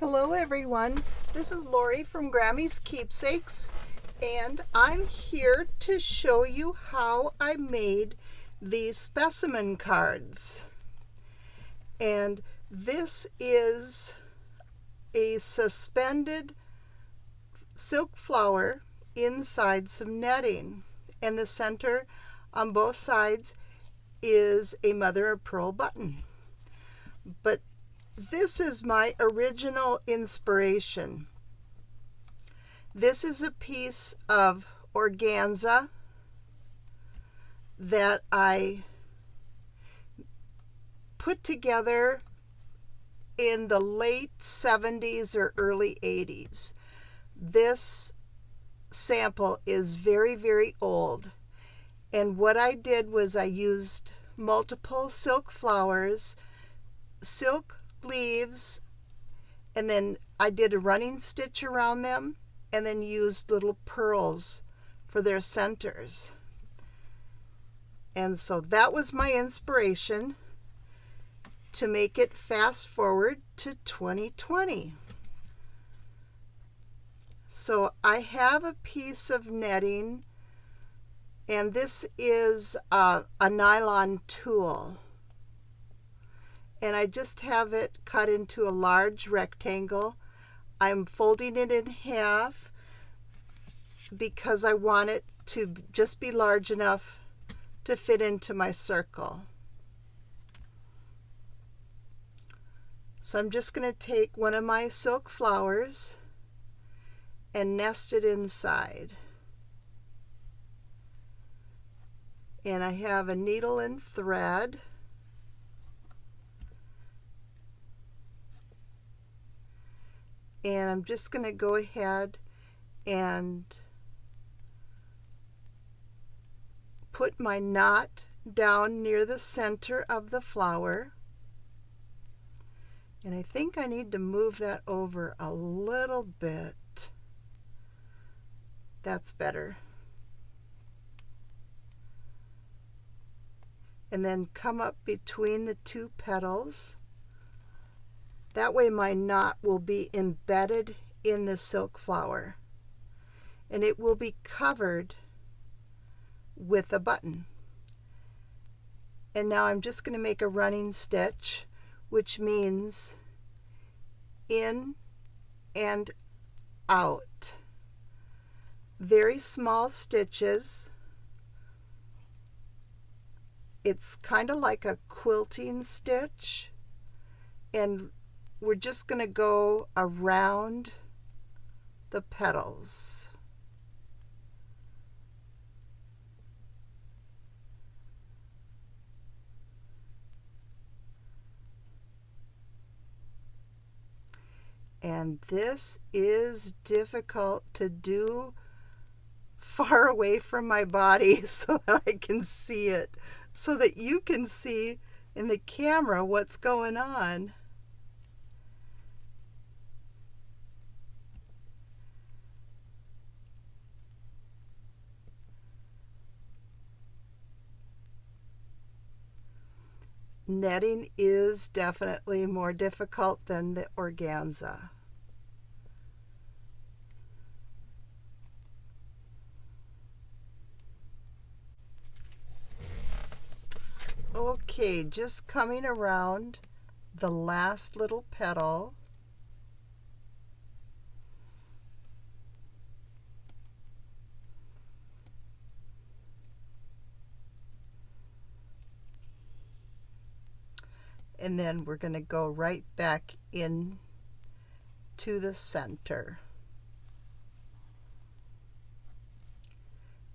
Hello everyone, this is Lori from Grammy's Keepsakes, and I'm here to show you how I made these specimen cards. And this is a suspended silk flower inside some netting, and the center on both sides is a mother of pearl button. But this is my original inspiration. This is a piece of organza that I put together in the late 70s or early 80s. This sample is very, very old. And what I did was I used multiple silk flowers, silk leaves, and then I did a running stitch around them and then used little pearls for their centers. And so that was my inspiration to make it fast forward to 2020. So I have a piece of netting, and this is a nylon tulle. And I just have it cut into a large rectangle. I'm folding it in half because I want it to just be large enough to fit into my circle. So I'm just going to take one of my silk flowers and nest it inside. And I have a needle and thread. And I'm just going to go ahead and put my knot down near the center of the flower. And I think I need to move that over a little bit. That's better. And then come up between the two petals. That way my knot will be embedded in the silk flower, and it will be covered with a button. And now I'm just going to make a running stitch, which means in and out. Very small stitches. It's kind of like a quilting stitch, and we're just going to go around the petals. And this is difficult to do far away from my body so that I can see it, so that you can see in the camera what's going on. Netting is definitely more difficult than the organza. Okay, just coming around the last little petal. And then we're going to go right back in to the center.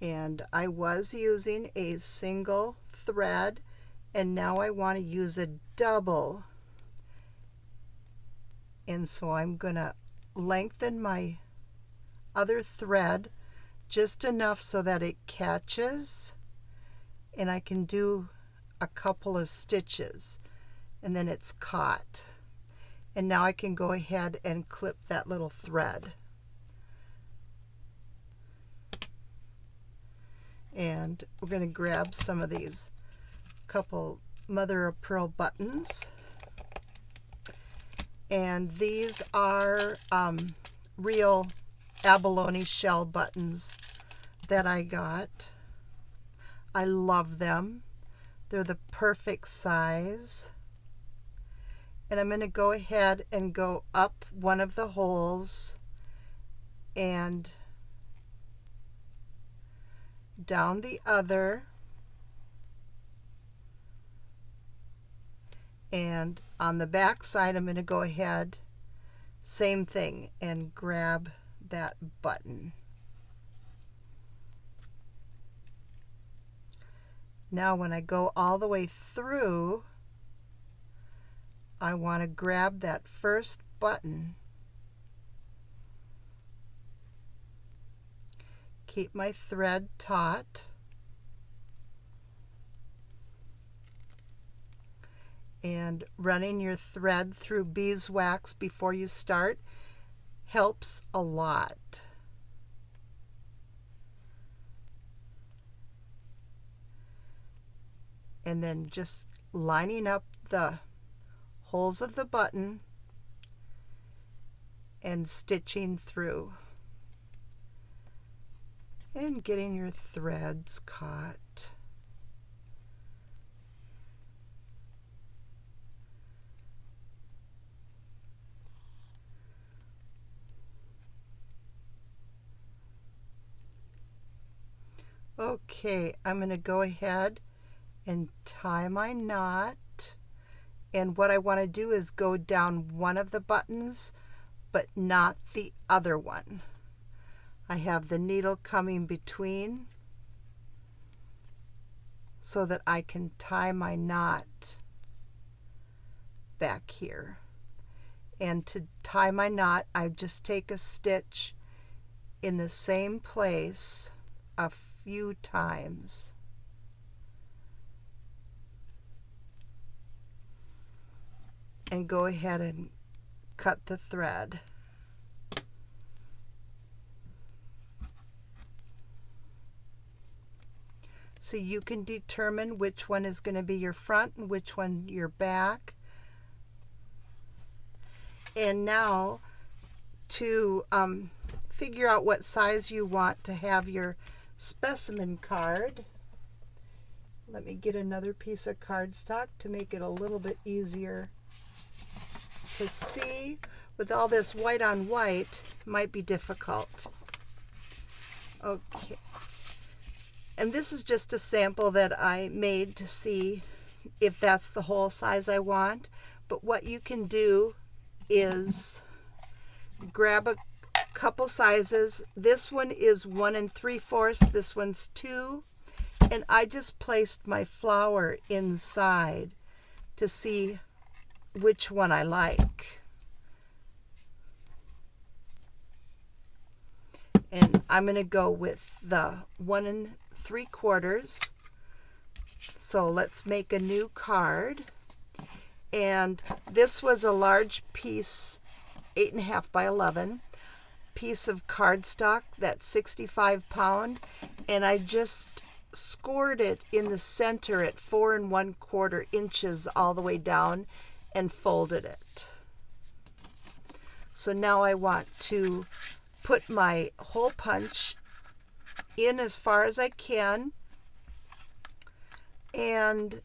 And I was using a single thread, and now I want to use a double. And so I'm going to lengthen my other thread just enough so that it catches, and I can do a couple of stitches. And then it's caught. And now I can go ahead and clip that little thread. And we're going to grab some of these couple mother of pearl buttons. And these are real abalone shell buttons that I got. I love them. They're the perfect size. And I'm going to go ahead and go up one of the holes and down the other. And on the back side, I'm going to go ahead, same thing, and grab that button. Now when I go all the way through, I want to grab that first button. Keep my thread taut. And running your thread through beeswax before you start helps a lot. And then just lining up the holes of the button and stitching through and getting your threads caught. Okay, I'm going to go ahead and tie my knot. And what I want to do is go down one of the buttons, but not the other one. I have the needle coming between so that I can tie my knot back here. And to tie my knot, I just take a stitch in the same place a few times. And go ahead and cut the thread. So you can determine which one is going to be your front and which one your back. And now to figure out what size you want to have your specimen card, let me get another piece of cardstock to make it a little bit easier to see. With all this white on white, might be difficult. Okay. And this is just a sample that I made to see if that's the whole size I want. But what you can do is grab a couple sizes. This one is 1 3/4, this one's 2. And I just placed my flower inside to see which one I like. And I'm going to go with the 1 3/4. So let's make a new card. And this was a large piece, 8.5 by 11 piece of cardstock, that's 65 pound, and I just scored it in the center at 4 1/4 inches all the way down and folded it. So now I want to put my hole punch in as far as I can, and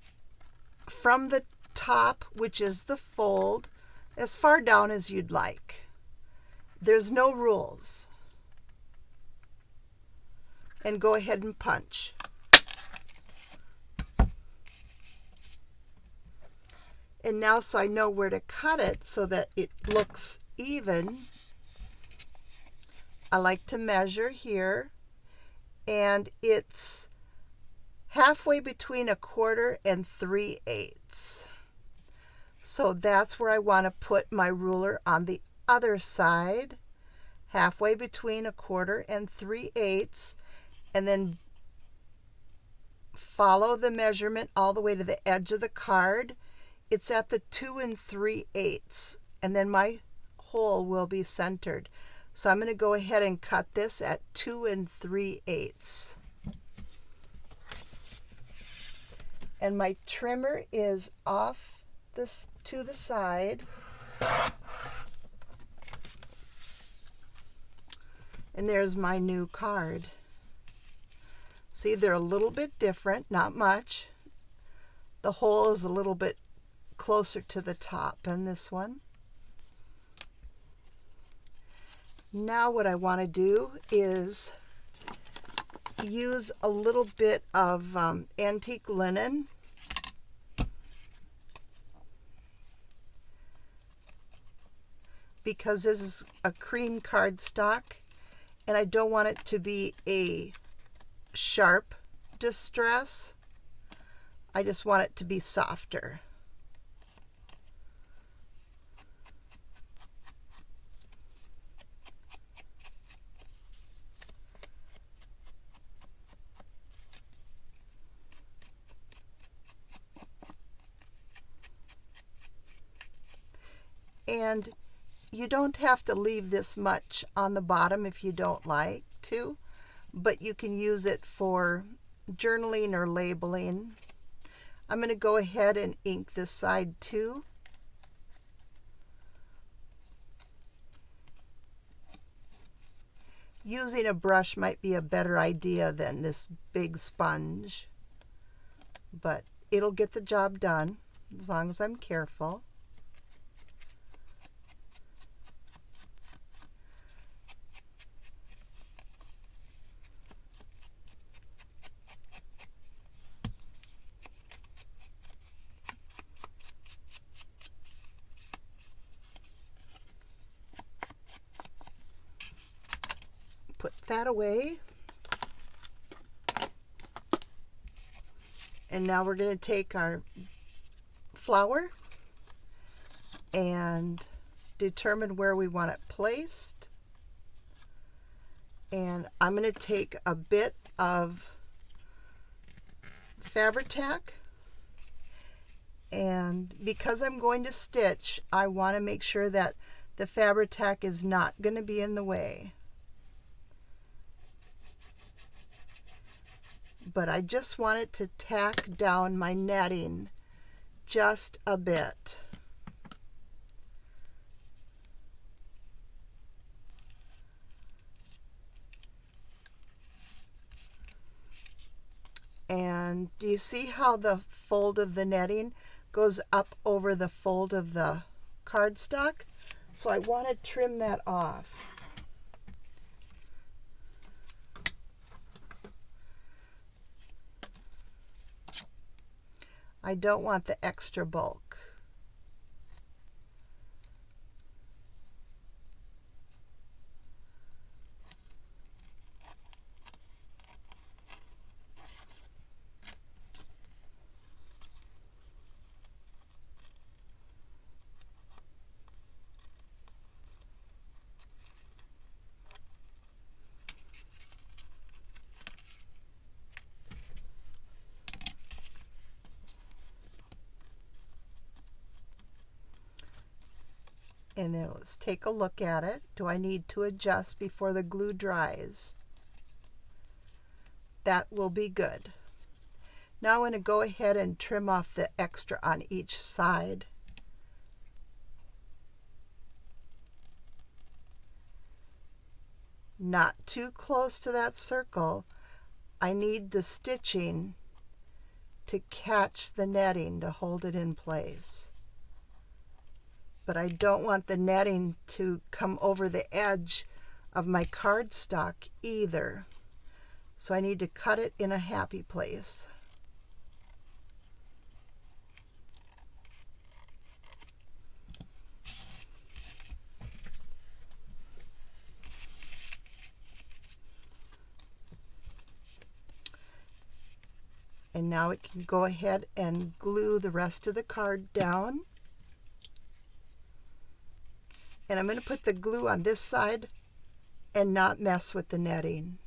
from the top, which is the fold, as far down as you'd like. There's no rules. And go ahead and punch. And now, so I know where to cut it so that it looks even, I like to measure here, and it's halfway between 1/4 and 3/8. So that's where I want to put my ruler on the other side, halfway between 1/4 and 3/8, and then follow the measurement all the way to the edge of the card. It's at the 2 3/8, and then my hole will be centered. So I'm going to go ahead and cut this at 2 3/8. And my trimmer is off this to the side. And there's my new card. See, they're a little bit different, not much. The hole is a little bit closer to the top than this one. Now what I want to do is use a little bit of antique linen. Because this is a cream cardstock and I don't want it to be a sharp distress. I just want it to be softer. And you don't have to leave this much on the bottom if you don't like to, but you can use it for journaling or labeling. I'm going to go ahead and ink this side too. Using a brush might be a better idea than this big sponge, but it'll get the job done as long as I'm careful. Put that away. And now we're going to take our flower and determine where we want it placed. And I'm going to take a bit of Fabri-Tac, and because I'm going to stitch, I want to make sure that the Fabri-Tac is not going to be in the way. But I just want it to tack down my netting just a bit. And do you see how the fold of the netting goes up over the fold of the cardstock? So I want to trim that off. I don't want the extra bulk. And then let's take a look at it. Do I need to adjust before the glue dries? That will be good. Now I'm going to go ahead and trim off the extra on each side. Not too close to that circle. I need the stitching to catch the netting to hold it in place. But I don't want the netting to come over the edge of my cardstock either. So I need to cut it in a happy place. And now it can go ahead and glue the rest of the card down. And I'm going to put the glue on this side and not mess with the netting.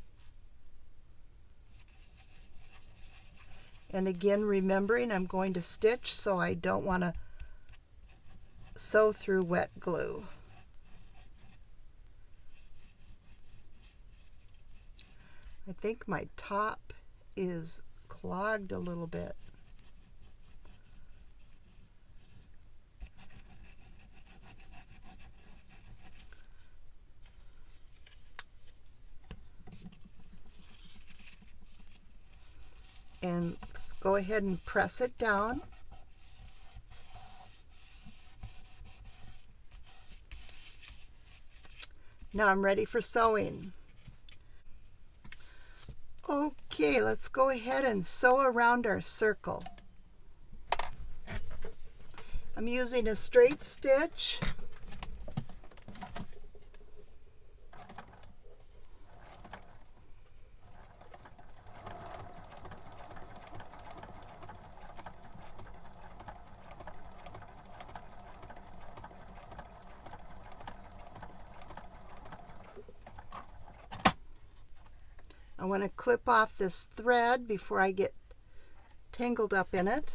And again, remembering I'm going to stitch, so I don't want to sew through wet glue. I think my top is clogged a little bit. And let's go ahead and press it down. Now I'm ready for sewing. Okay, let's go ahead and sew around our circle. I'm using a straight stitch. I want to clip off this thread before I get tangled up in it.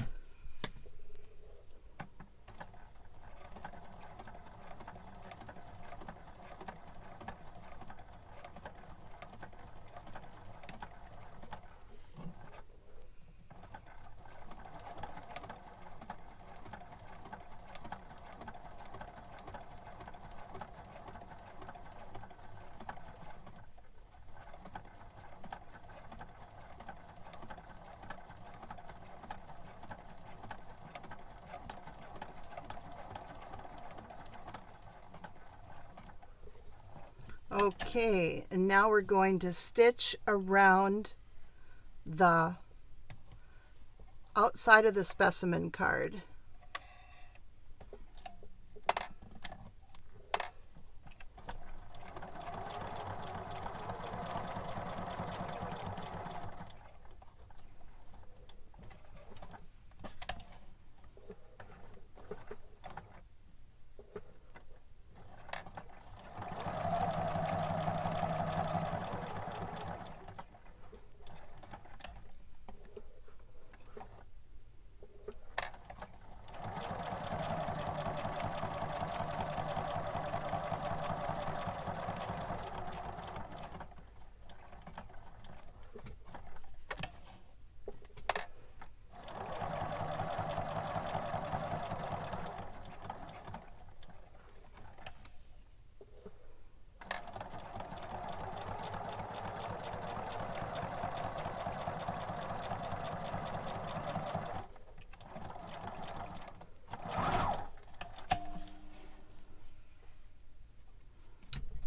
Okay, and now we're going to stitch around the outside of the specimen card.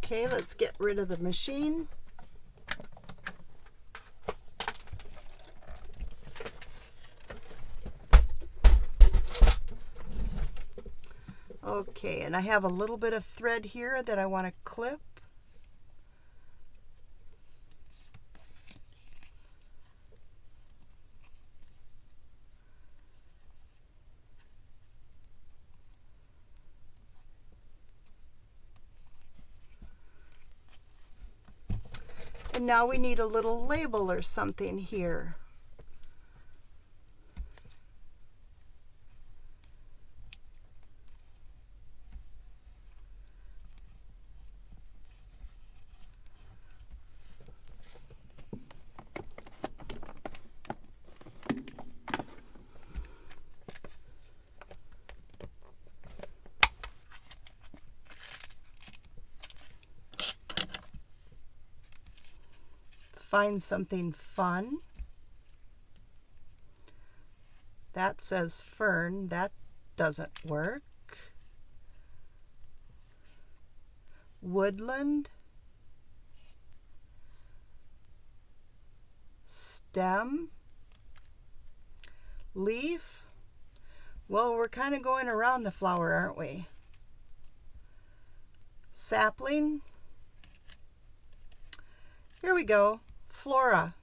Okay, let's get rid of the machine. Okay, and I have a little bit of thread here that I want to clip. And now we need a little label or something here. Find something fun. That says fern. That doesn't work. Woodland. Stem. Leaf. Well, we're kind of going around the flower, aren't we? Sapling. Here we go. Flora.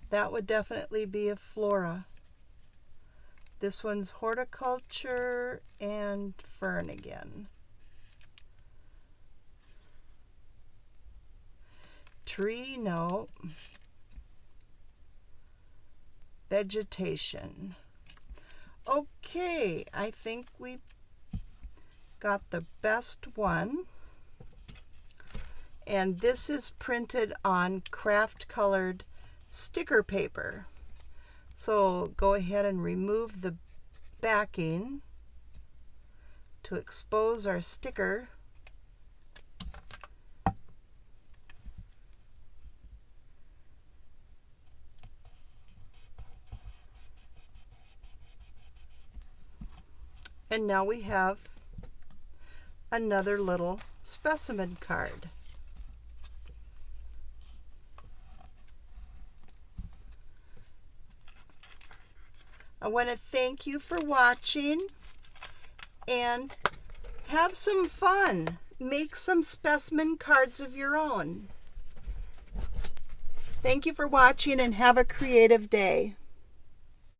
That would definitely be a flora. This one's horticulture and fern again. Tree, no. Vegetation. Okay, I think we got the best one. And this is printed on craft colored sticker paper. So go ahead and remove the backing to expose our sticker. And now we have another little specimen card. I want to thank you for watching and have some fun. Make some specimen cards of your own. Thank you for watching and have a creative day.